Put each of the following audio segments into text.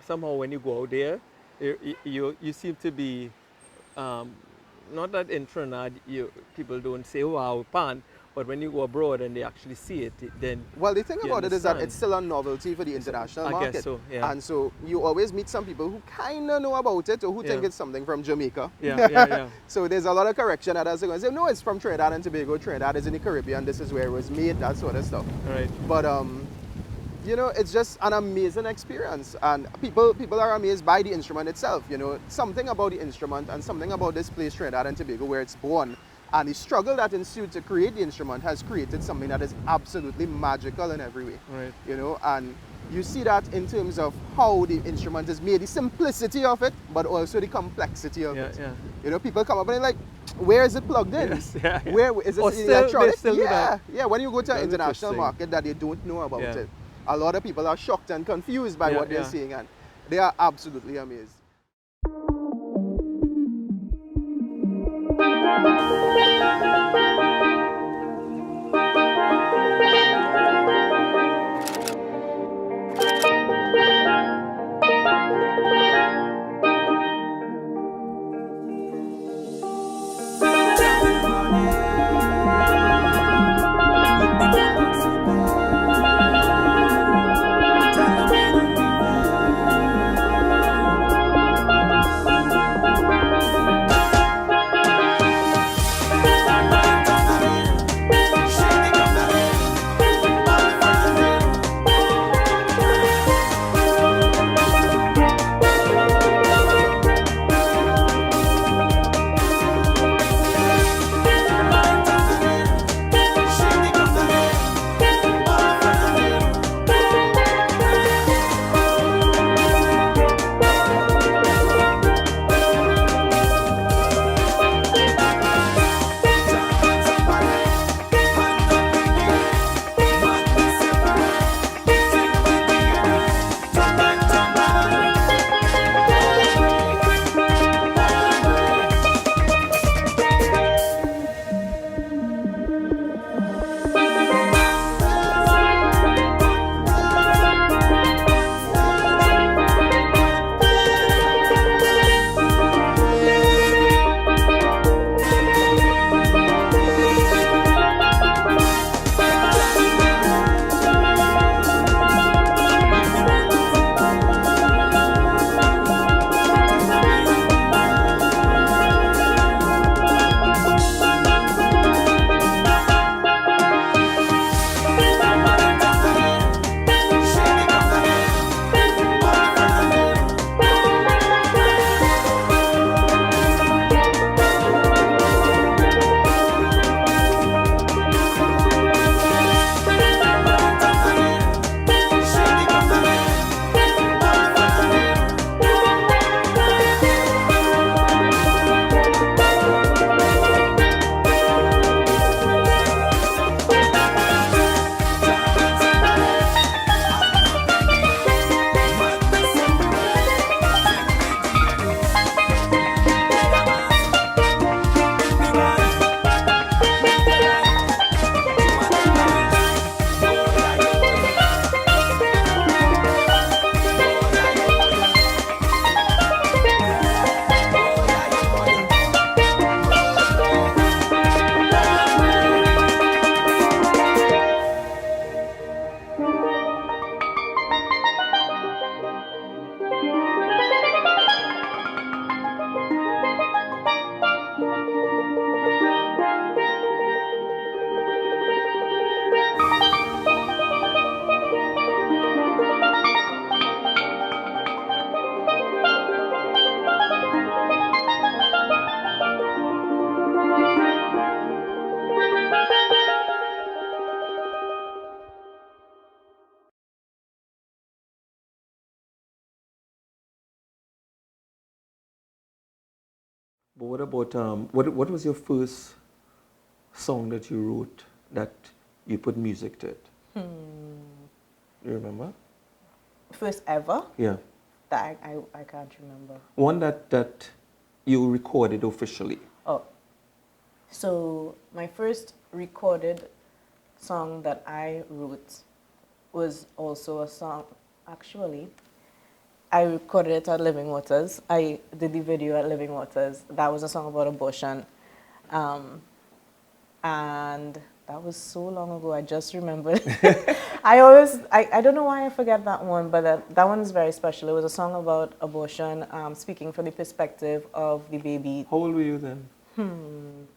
Somehow when you go out there, you seem to be, um, not that in Trinidad people don't say wow pan, but when you go abroad and they actually see it, then Well, the thing you about it is that understand. it's still a novelty for the international I guess market. so, yeah. And so you always meet some people who kind of know about it or who think Yeah. it's something from Jamaica. Yeah, yeah, yeah. So there's a lot of correction that has to go and say, no, it's from Trinidad and Tobago. Trinidad is in the Caribbean. This is where it was made, that sort of stuff. Right. But you know, it's just an amazing experience, and people are amazed by the instrument itself. You know, something about the instrument and something about this place, Trinidad and Tobago, where it's born, and the struggle that ensued to create the instrument has created something that is absolutely magical in every way. Right. You know, and you see that in terms of how the instrument is made, the simplicity of it, but also the complexity of it. Yeah. You know, people come up and they're like, where is it plugged in? Yes, yeah. Where is Oh, this still, electronic? they still do Yeah, that. yeah. When you go to an That's international interesting. market that they don't know about Yeah. it, a lot of people are shocked and confused by what they're seeing, and they are absolutely amazed. But what about what was your first song that you wrote that you put music to it? You remember? First ever? Yeah. That I can't remember. One that you recorded officially. Oh. So my first recorded song that I wrote was also a song, actually. I recorded it at Living Waters. I did the video at Living Waters. That was a song about abortion. And that was so long ago, I just remembered. I don't know why I forget that one, but that one is very special. It was a song about abortion, speaking from the perspective of the baby. How old were you then?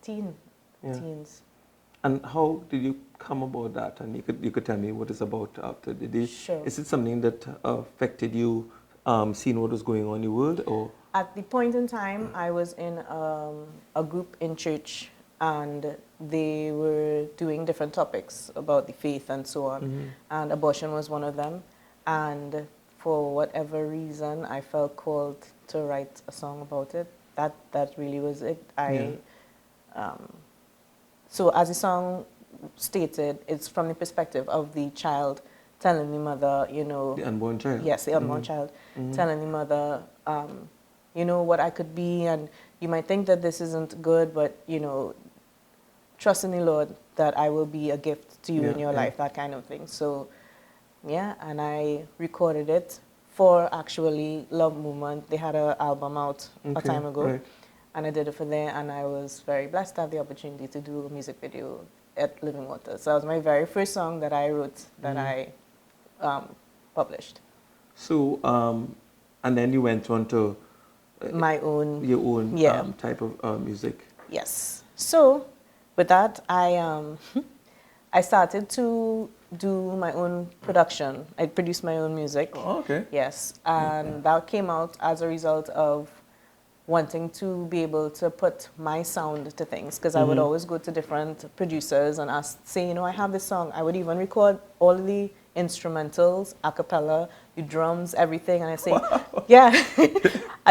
Teens. And how did you come about that? And you could tell me what it's about after. Sure. Is it something that affected you, seeing what was going on in the world, or? At the point in time, I was in a group in church, and they were doing different topics about the faith and so on, and abortion was one of them. And for whatever reason, I felt called to write a song about it. That really was it. So as the song stated, it's from the perspective of the child telling the mother, you know... The unborn child? Yes, the unborn child, telling the mother, you know, what I could be, and you might think that this isn't good, but, you know, trust in the Lord that I will be a gift to you in your life, that kind of thing. So, yeah, and I recorded it for actually Love Movement. They had an album out a time ago. Right. And I did it for them, and I was very blessed to have the opportunity to do a music video at Living Waters. So that was my very first song that I wrote, that I published. So, and then you went on to My own... your own type of music. Yes. So, with that, I started to do my own production. I produced my own music. Oh, okay. Yes, and that came out as a result of wanting to be able to put my sound to things, because I would always go to different producers and say, you know, I have this song. I would even record all the instrumentals, a cappella, the drums, everything, and I say, yeah.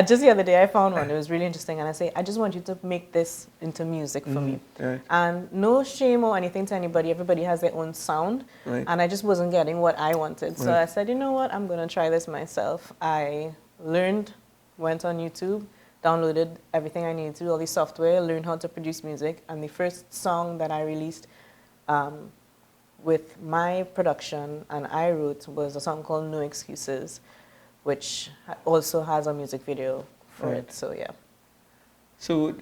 Just the other day I found one. It was really interesting, and I say, I just want you to make this into music for me. Right. And no shame or anything to anybody. Everybody has their own sound, and I just wasn't getting what I wanted. So I said, you know what, I'm going to try this myself. I learned, went on YouTube, downloaded everything I needed to do, all the software, learned how to produce music, and the first song that I released with my production and I wrote was a song called No Excuses, which also has a music video for it, so yeah. So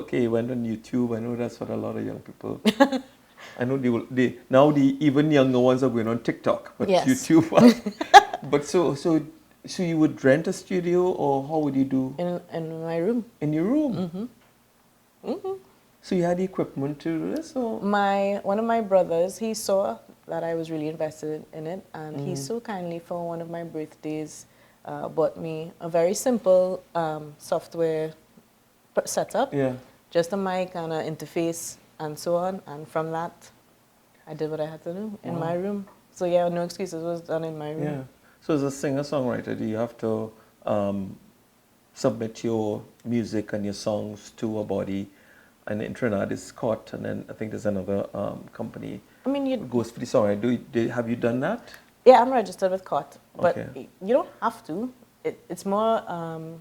okay, you went on YouTube. I know that's what a lot of young people, I know now the even younger ones are going on TikTok, but YouTube. But so you would rent a studio, or how would you do? In my room. In your room? So you had the equipment to do this, or? One of my brothers, he saw that I was really invested in it, and he so kindly, for one of my birthdays, bought me a very simple software setup. Yeah. Just a mic and an interface and so on, and from that, I did what I had to do in my room. So yeah, No Excuses was done in my room. Yeah. So as a singer-songwriter, do you have to submit your music and your songs to a body? And in Trinidad is Cot, and then I think there's another company. I mean, goes for the song. Have you done that? Yeah, I'm registered with Cot, but you don't have to. It's more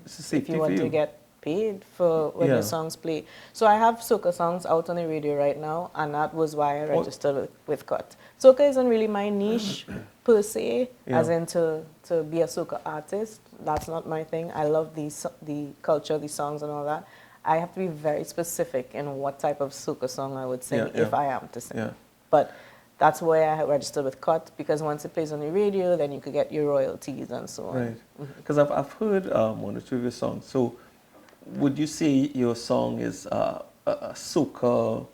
if you want to get paid for when your songs play. So I have soca songs out on the radio right now, and that was why I registered with Cot. Soca isn't really my niche per se, as in to be a soca artist. That's not my thing. I love the culture, the songs and all that. I have to be very specific in what type of soca song I would sing if I am to sing. Yeah. But that's why I registered with Cut, because once it plays on the radio, then you could get your royalties and so on. Right. Because I've heard one or two of your songs. So would you say your song is a soca,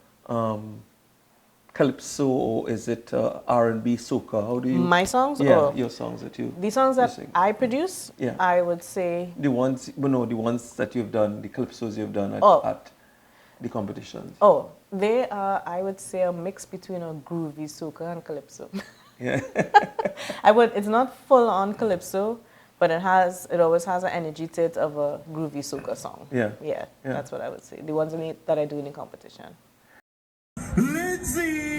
calypso, or is it R&B soca? How do you... My songs? Yeah, or your songs that you... The songs that I produce, I would say... The ones that you've done, the calypsos you've done at the competitions. Oh, they are, I would say, a mix between a groovy soca and calypso. Yeah. It's not full on calypso, but it always has an energy to it of a groovy soca song. Yeah, that's what I would say. The ones that I do in the competition. Lindsay!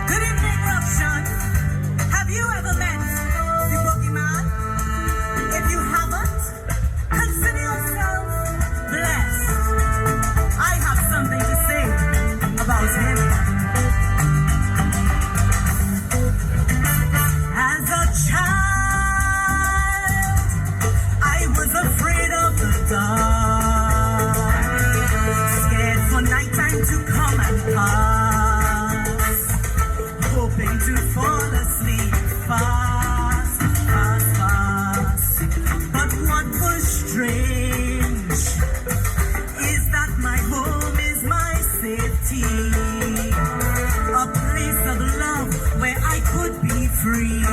Good evening, Robson. Have you ever met the boogeyman? If you haven't, consider yourself blessed. I have something to say about him. strange is that my home is my safety, a place of love where I could be free.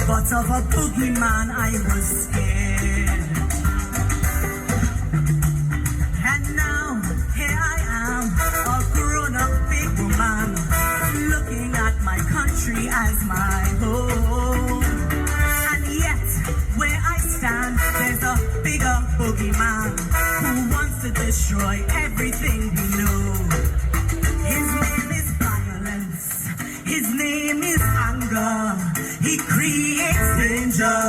But of a boogeyman I was scared. And now here I am, a grown-up big woman, looking at my country as my home. And yet, where I stand, there's a bigger boogeyman who wants to destroy everything we know. His name is violence, his name is anger. He creates danger,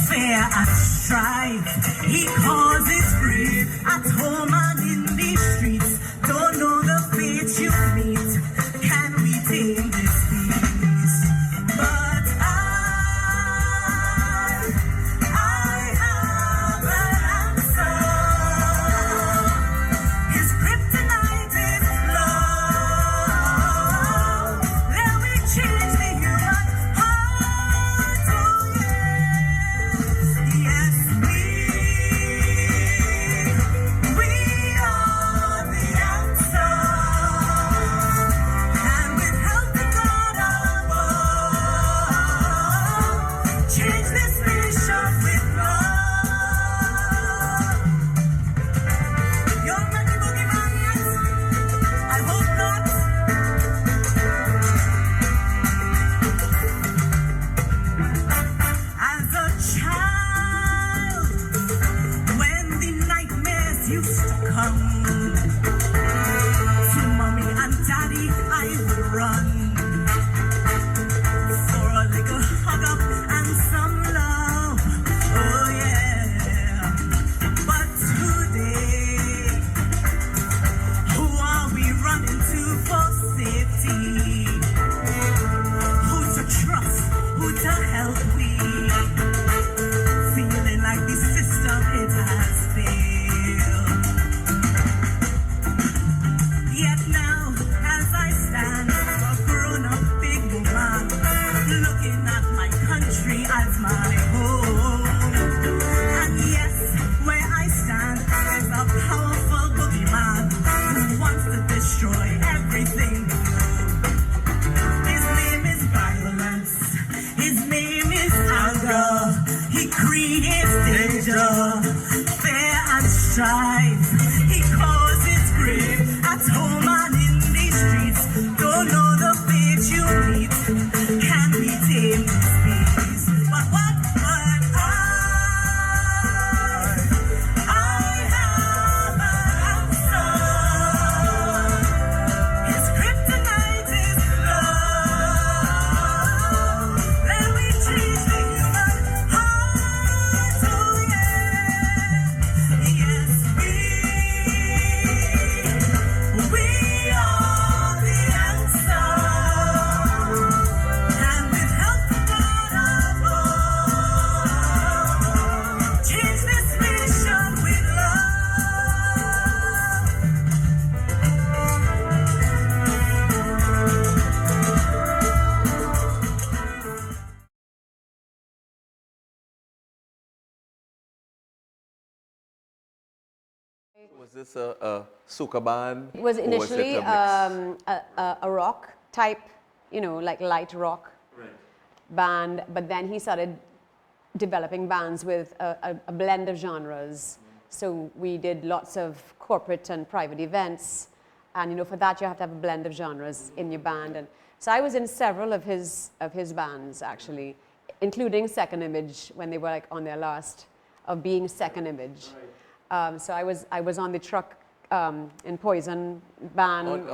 fear and strife. He causes grief at home and in the streets. Don't know the fate you meet. Can we tame this beast? But I have an answer. His kryptonite is love. Let me change the human heart. Oh yes, yes we are the answer. And with help of God above, change this nation with love. You're not the boogeyman yet. I hope not. As a child, when the nightmares used to come, to mommy and daddy I would run for a little hug up and some love. Oh yeah. But today, who are we running to for safety? Who to trust? Who to help we? Feeling like the system it has failed. Yet now, as I stand, a grown-up big woman, looking at my country as my home. And yes, where I stand, there's a powerful boogeyman who wants to destroy everything. His name is violence. His name is anger. He creates danger, fear and strife. He causes grief at home and in the streets. Don't know the fate you meet. Can we tame this beast? But I have an answer. His kryptonite is love. Let me change the human heart. Oh yeah, yes we are the answer. And with help from God above, change this nation with love. Was this a soca band? It was or initially it a mix? a rock type, like light rock band, but then he started developing bands with a blend of genres. So we did lots of corporate and private events, and for that you have to have a blend of genres in your band. And so I was in several of his bands actually, including Second Image when they were like on their last of being Second Image. So I was on the truck in Poison band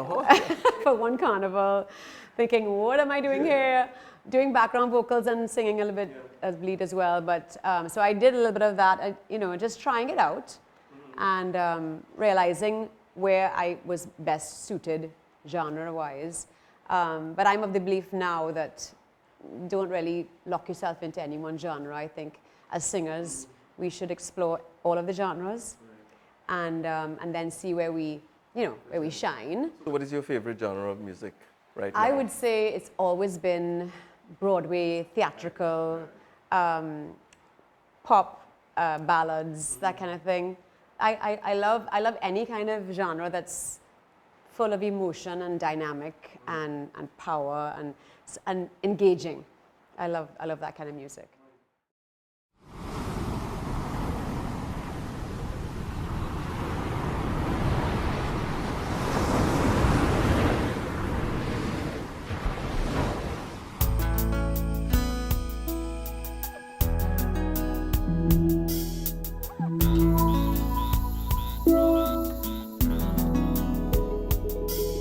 for one carnival, thinking, what am I doing here? Doing background vocals and singing a little bit of lead as well. But so I did a little bit of that, just trying it out and realizing where I was best suited genre-wise. But I'm of the belief now that don't really lock yourself into any one genre. I think as singers, we should explore all of the genres and then see where we shine. So what is your favorite genre of music right now? I would say it's always been Broadway, theatrical, pop, ballads, that kind of thing. I love any kind of genre that's full of emotion and dynamic and power and engaging. I love that kind of music.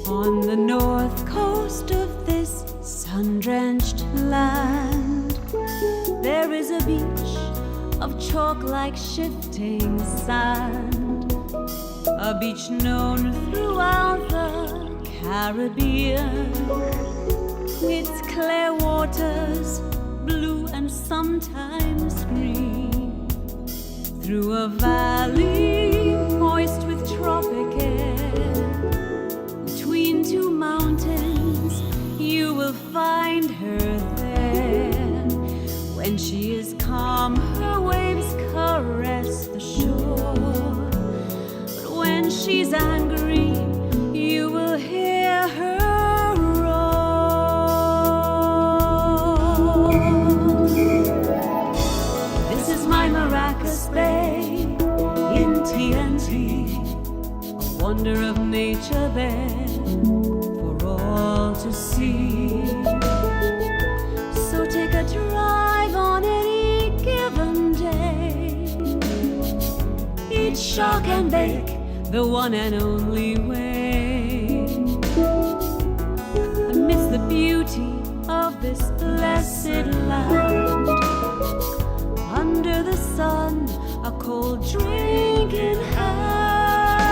On the north coast of this sun-drenched land, there is a beach of chalk-like shifting sand, a beach known throughout the Caribbean. Its clear waters, blue and sometimes green, through a valley moist with tropic air. Between two mountains, you will find her there. When she is calm, her waves caress the shore. But when she's angry, you will hear her roar. This is my Maracas Bay in TNT, a wonder of nature there for all to see. So take a drive on any given day. Eat shark and bake the one and only way. Amidst the beauty of this blessed land, under the sun, a cold drink in hand.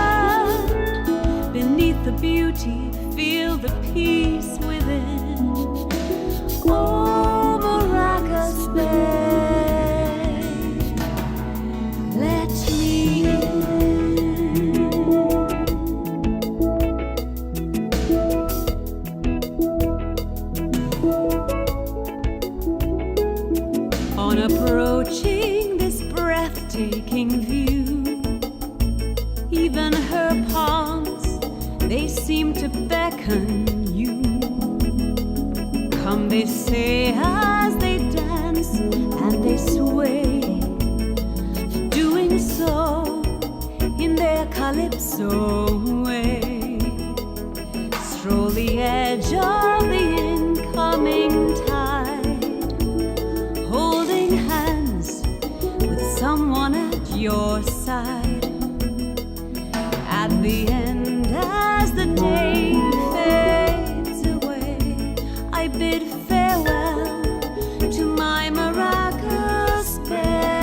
Beneath the beauty, feel the peace within. Oh, Maracas Bay, let me in. On approaching this breathtaking view, even her palms, they seem to beckon you. Come, they say as they dance and they sway, doing so in their calypso way. Stroll the edge of the incoming tide, holding hands with someone at your side. At the end, as the day fades away, I bid farewell to my Maracas Bay.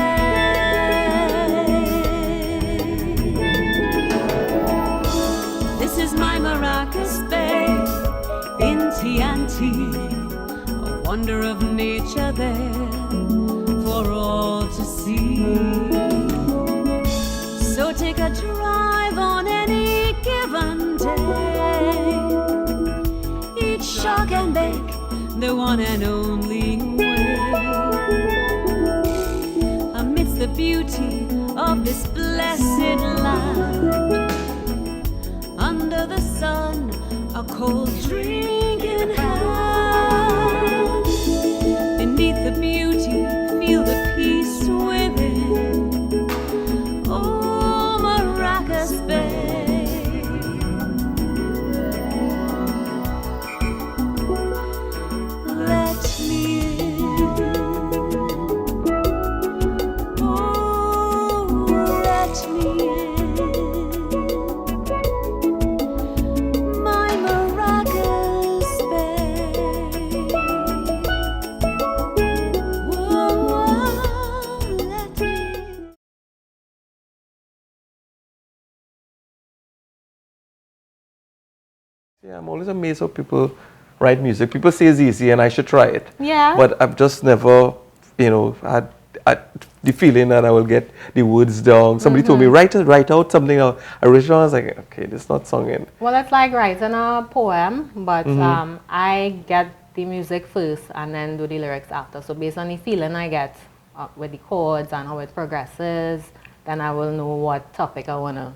This is my Maracas Bay in TNT, a wonder of nature there for all to see. So take a drive on any given day. Eat shark and bake the one and only way. Amidst the beauty of this blessed land, under the sun, a cold drink in hand. Beneath the beauty, feel the peace within. Oh, Maracas Bay, let me in. Oh, let me in. My Maracas Bay. Whoa, let me in. Yeah, I'm always amazed how people write music. People say it's easy and I should try it. Yeah. But I've just never, had the feeling that I will get the words down. Somebody told me, write out something original. I was like, okay, this is not singing. Well, it's like writing a poem, but I get the music first and then do the lyrics after. So based on the feeling I get, with the chords and how it progresses, then I will know what topic I wanna.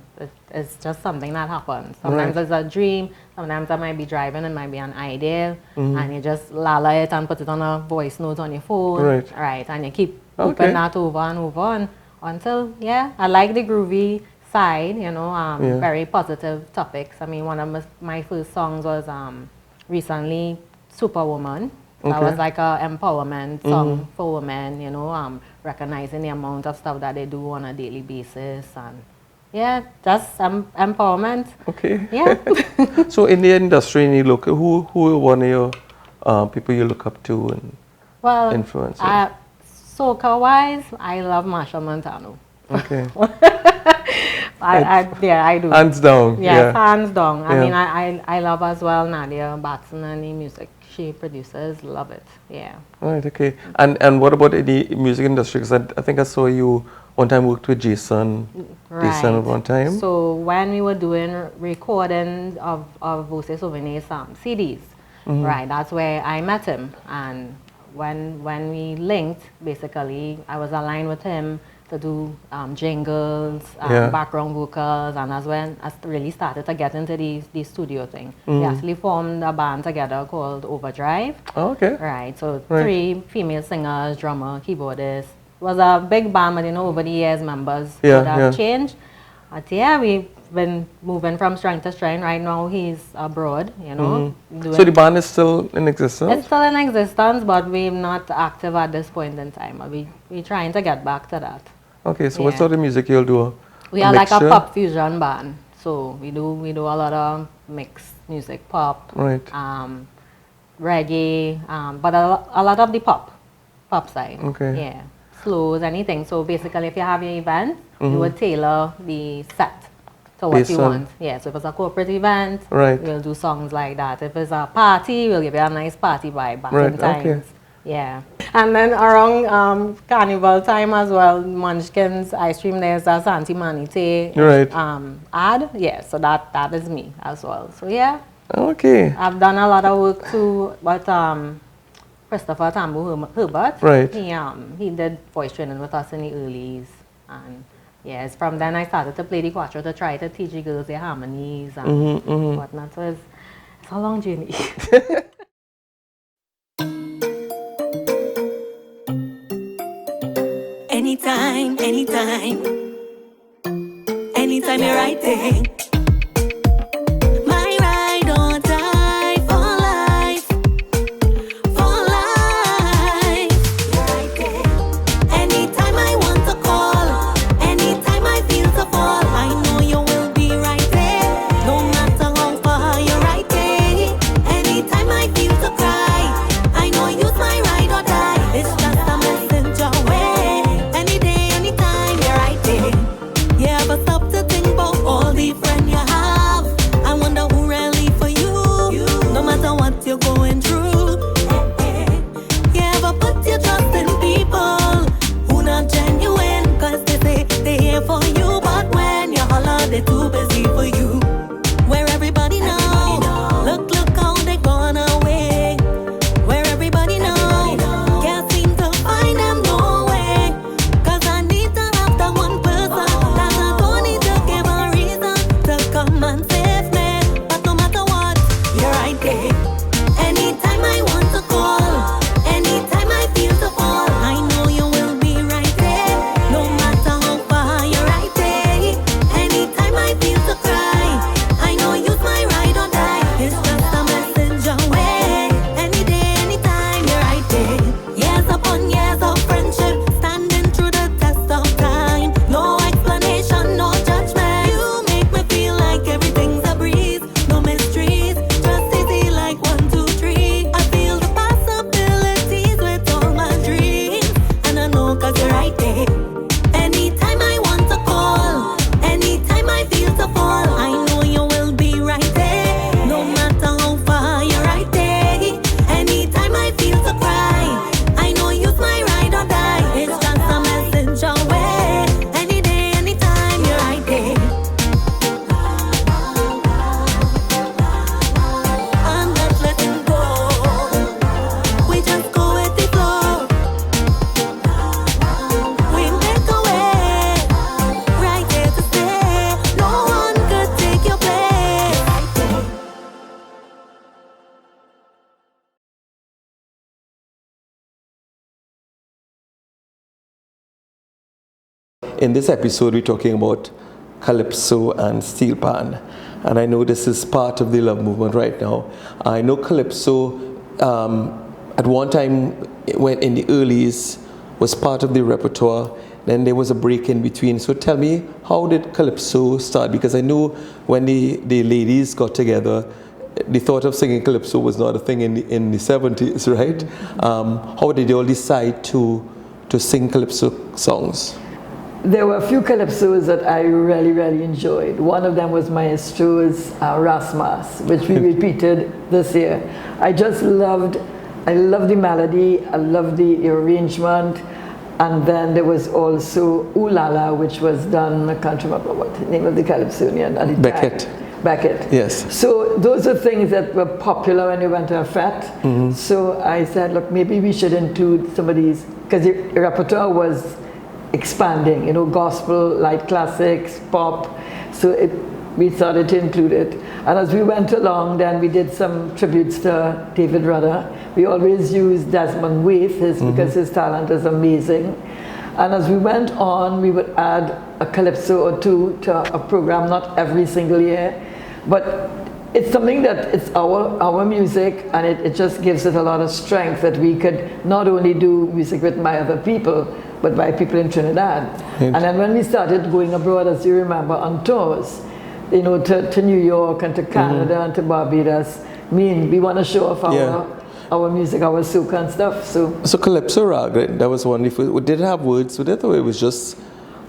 It's just something that happens. Sometimes it's a dream. Sometimes I might be driving, it might be an idea, and you just lala it and put it on a voice note on your phone, right? And you keep looping that over and over until I like the groovy side, you know, very positive topics. I mean, one of my first songs was recently Superwoman. That was like a empowerment song for women, you know, recognizing the amount of stuff that they do on a daily basis, and just empowerment. Okay. Yeah. So in the industry, you look who are one of your people you look up to and influencers? Soca wise, I love Machel Montano. Okay. I do. Hands down. Yes, hands down. I mean, I love as well Nadia Batson and the music she produces. Love it. Yeah. Right. Okay. And what about the music industry? Because I think I saw you one time worked with Jason. Right. Jason at one time. So when we were doing recording of Voce Souvenirs CDs, right, that's where I met him. And when we linked, basically, I was aligned with him to do jingles, background vocals, and that's when I really started to get into the studio thing. We actually formed a band together called Overdrive. Oh, okay. Right, so 3 female singers, drummer, keyboardist. It was a big band, but you know, over the years, members would have changed. But we've been moving from strength to strength. Right now, he's abroad, you know. So the band is still in existence? It's still in existence, but we're not active at this point in time. We're trying to get back to that. Okay, so what sort of music you'll do? We are like a pop fusion band. So we do a lot of mixed music, pop, reggae, but a lot of the pop side. Okay. Yeah, slows, anything. So basically, if you have your event, you would tailor the set to what you want. Yeah, so if it's a corporate event, we'll do songs like that. If it's a party, we'll give you a nice party vibe back in times. Okay. Yeah. And then around Carnival time as well, Munchkin's ice cream, there's a Santi Manite ad. Yeah, so that is me as well. So yeah. Okay. I've done a lot of work too, but Christopher Tambu Herbert, he did voice training with us in the earlys. And yes, from then I started to play the quattro to try to teach the girls their harmonies and whatnot. So it's a long journey. Anytime you're right there. My ride or die for life. You're right there. Anytime I want to call, anytime I feel to fall, I know you will be right there. No matter how far, you're right there. Anytime I feel to cry, I know you's my ride or die. It's just a message away. Any day, anytime, you're right there. You ever stop to think about all the friends In this episode, we're talking about calypso and steel pan, and I know this is part of the love movement right now. I know calypso at one time, when in the earlies, was part of the repertoire. Then there was a break in between. So tell me, how did calypso start? Because I know when the ladies got together, the thought of singing calypso was not a thing in the 70s, right? How did you all decide to sing calypso songs? There were a few calypsos that I really, really enjoyed. One of them was Maestro's Rasmas, which we repeated this year. I love the melody, I love the arrangement. And then there was also Ooh La La, which was done, I can't remember what the name of the calypsonian at the Beckett. Beckett. Yes. So those are things that were popular when we went to a fete. Mm-hmm. So I said, look, maybe we should include some of these, because the repertoire was expanding, gospel, light classics, pop. So we started to include it. And as we went along, then we did some tributes to David Rudder. We always used Desmond Waith because his talent is amazing. And as we went on, we would add a calypso or two to a program, not every single year. But it's something that it's our music, and it just gives it a lot of strength that we could not only do music written by other people, but by people in Trinidad. And then when we started going abroad, as you remember, on tours, to New York and to Canada and to Barbados, we want to show off our music, our soca and stuff. So calypso rag, that was one. Did it have words with it, or it was just?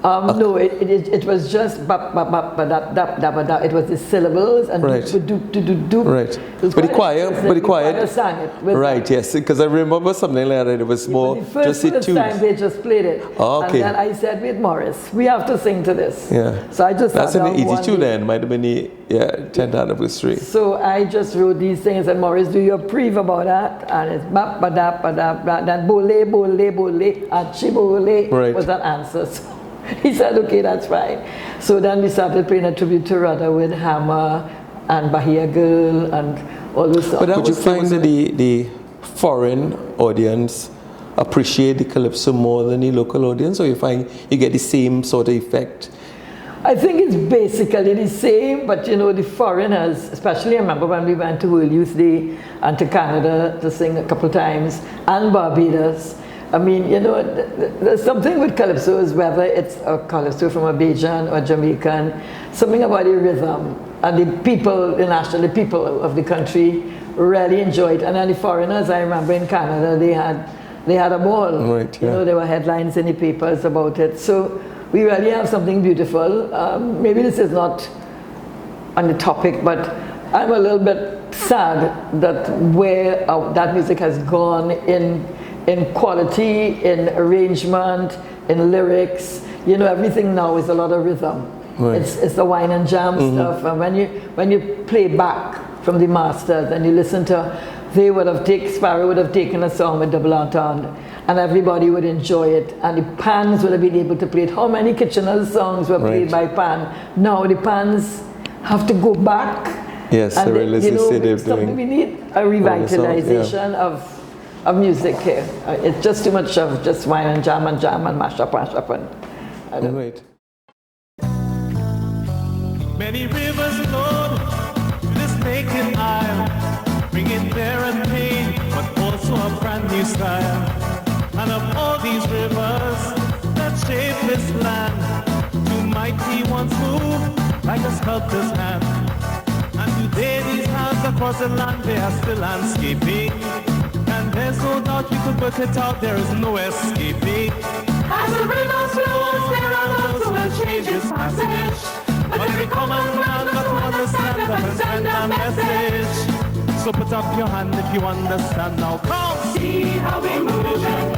No, it was just ba ba ba ba da da da ba da. It was the syllables and right. do. Right. But the choir sang it. Right. Yes, because I remember something like that. It was more just the first time they just played it. Oh, okay. And then I said, "Wait, Morris, we have to sing to this." Yeah. So I just that's an easy tune then. Might have been the 10th anniversary. So I just wrote these things, and Morris, do you approve about that? And it's ba ba da ba da ba. Then bole bole bole achi bole was that answer. So he said, okay, that's fine. So then we started playing a tribute to Rudder with Hammer and Bahia Girl and all those stuff. But would you find that the foreign audience appreciate the calypso more than the local audience, or you find you get the same sort of effect? I think it's basically the same, but the foreigners, especially I remember when we went to World Youth Day and to Canada to sing a couple times, and Barbados. I mean, there's something with calypso, is whether it's a calypso from a Bajan or Jamaican, something about the rhythm, and the people of the country really enjoyed it. And then the foreigners, I remember in Canada, they had a ball. Right, yeah. There were headlines in the papers about it. So we really have something beautiful. Maybe this is not on the topic, but I'm a little bit sad that where that music has gone in quality, in arrangement, in lyrics. Everything now is a lot of rhythm. Right. It's the wine and jam stuff. And when you play back from the masters and you listen to, Sparrow would have taken a song with double entendre, and everybody would enjoy it, and the Pans would have been able to play it. How many Kitchener's songs were played by Pan? Now the Pans have to go back. Yes, and we need a revitalization of music here. It's just too much of just wine and jam and mash up and I don't know. Right. Many rivers flowed to this naked isle, bringing there and pain, but also a brand new style. And of all these rivers that shape this land, two mighty ones move like a sculptor's hand. And today these hands across the land, they are still landscaping. And there's no doubt you could work it out, there is no escaping. As the rivers flow, there are those who will change its passage. But every common man got to understand them and send a message. So put up your hand if you understand now. Come! See how we moving,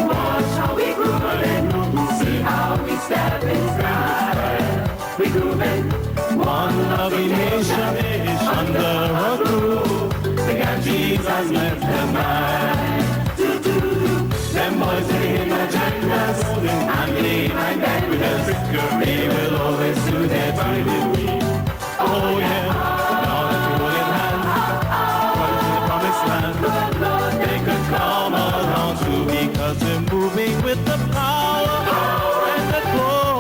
watch how we grooving. See how we step in stride. We grooving. One loving nation under a roof. The Ganges left the night. Them boys in agendas and they mind that with us. They will always do their duty. Oh yeah, now that we're holding hands, going to the promised land, they could come around too, because we're moving with the power and the glory.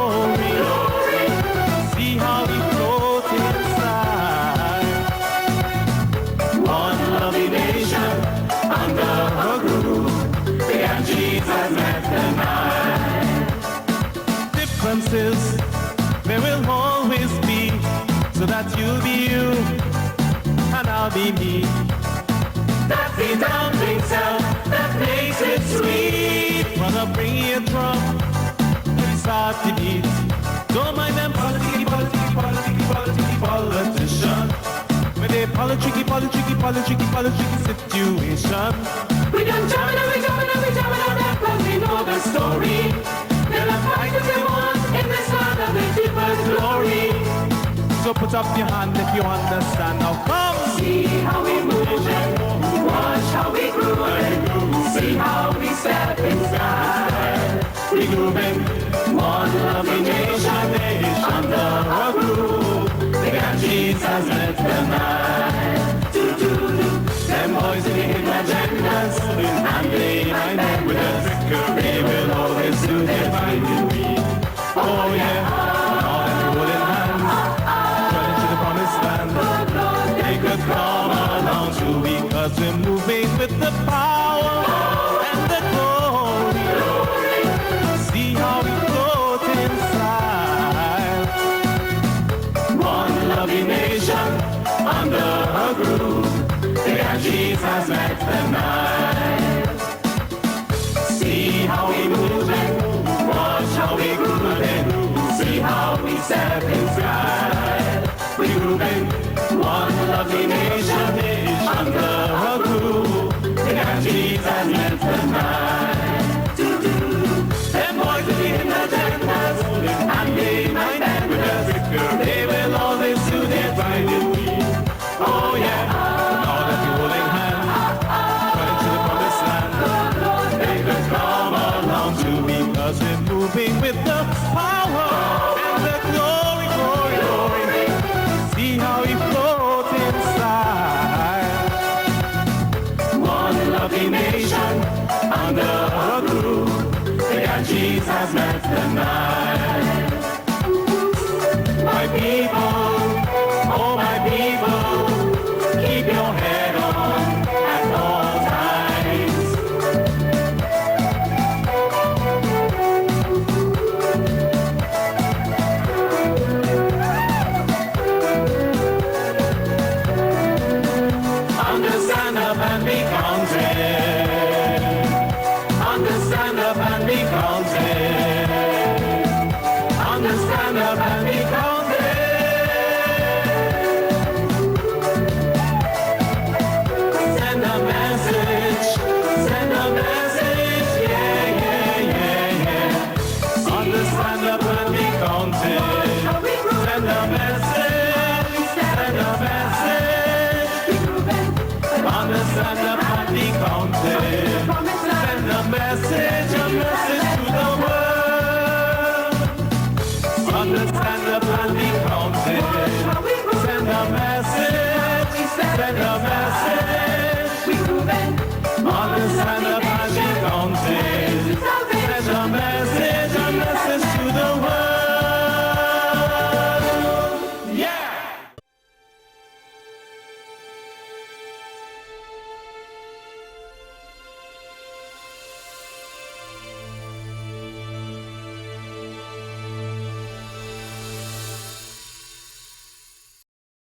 differences there will always be, so that you'll be you and I'll be me. That's the dumpling sound that makes it sweet. Wanna bring it from it's hard to beat. Don't mind them politicky politician. When they politicky situation. We done jamming and we jamming and we jamming on that, cause we know the story. They'll have fight as they want in this land of the deepest glory. So put up your hand if you understand. Now come! See how we move and watch how we groove. See how we step in style. We grooving, one lovely nation under a groove. The Ganges has met the night. Them boys in the hidden agendas, and they mind them with a trickery. Will always do their finding. Oh yeah, all them holding hands, running to the promised land. They could come along too, because we're moving with the power and the glory. See how we float inside. One lovely nation under a groove. The Ganges has met the night. See how we move and watch how we groove and see how we step inside. We grooving, one lovely nation under a groove. The Ganges has met the night. Them boys will be in the agendas and they mind them with a trickery. They will always do their finding. Oh yeah. Because we're moving with the power and the glory, glory, glory. See how we float inside. One lovely nation under a groove. The Ganges has met the night. My people, oh my people, keep your head on at all times. Stand up and be counted. Understand up and be counted. Understand up and be counted. Send a message. Send a message. Yeah, yeah, yeah, yeah. Understand up and be counted. Send a message. Send a message. Understand up and be counted. Send a message to the world. Understand